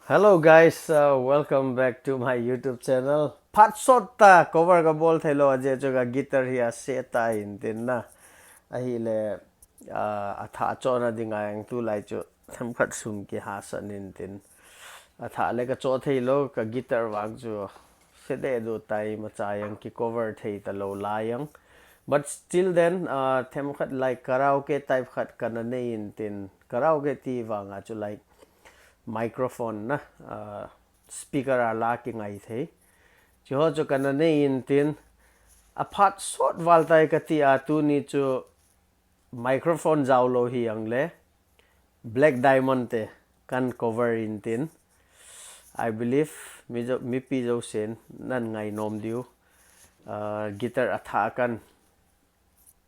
Hello guys, welcome back to my YouTube channel. Phat shot ta cover ka bol thelo aje joga guitar hi se ta in tin na. Ahi le atha chona dinga yang tu lai chu tham khat sum ki ha san in tin. Atha le ka cho thelo ka guitar wang chu se de do tai ma cha yang ki cover thei ta lo la yang. But still then tham khat like karaoke type khat kana nei in tin. Karaoke ti wanga chu like microphone na speaker ala ki ngai the cho cho kana nei in tin a phat short wal tai ka ti a tu ni chu microphone jaw lo hi ang le black diamond te kan cover in tin I believe mi pi jo sen nan ngai nom diu guitar atha kan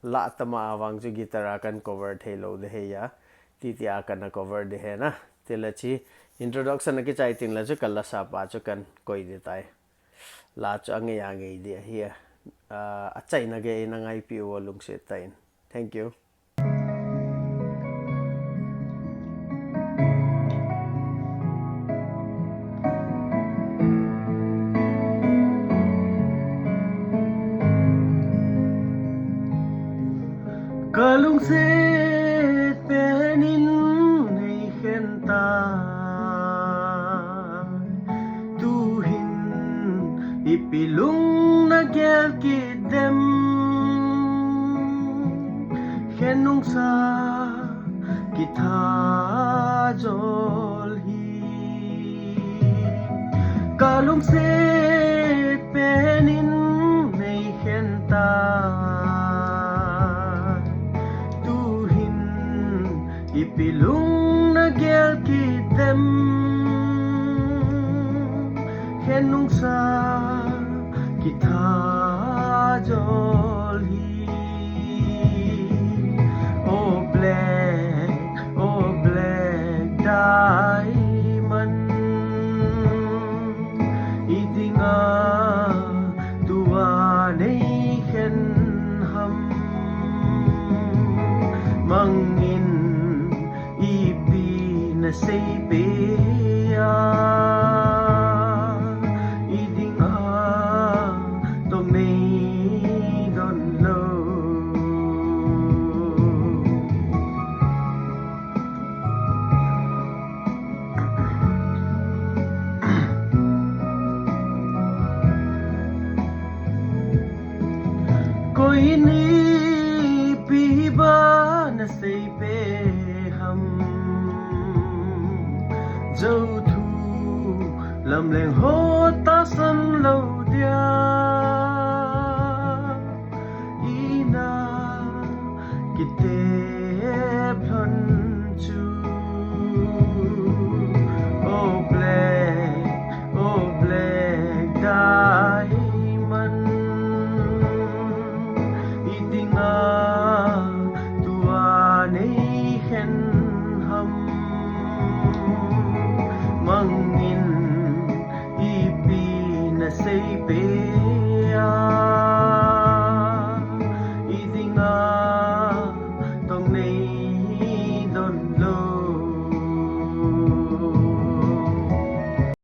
la tama awang chu guitar akan cover thelo de he ya ti ti akan cover de he na Tilachi introduction ki chai ting la chu kala sa pa chu kan koi de tai la chu ange ya nge de here a chai na ge na ngai pi wo lung se tain thank you Kalung se penin nei khenta tu hin ipilung na gel kidem khenung sa kitha jol hi kalung se penin nei khenta ipilung na gel kitem khenung sa kitha jol hi oh black diamond idinga tua nei khen ham mangin na say pe iding tong nei don lo koi ni pi ba na say pe ham dâu thu làm leng hô ta sân lâu dia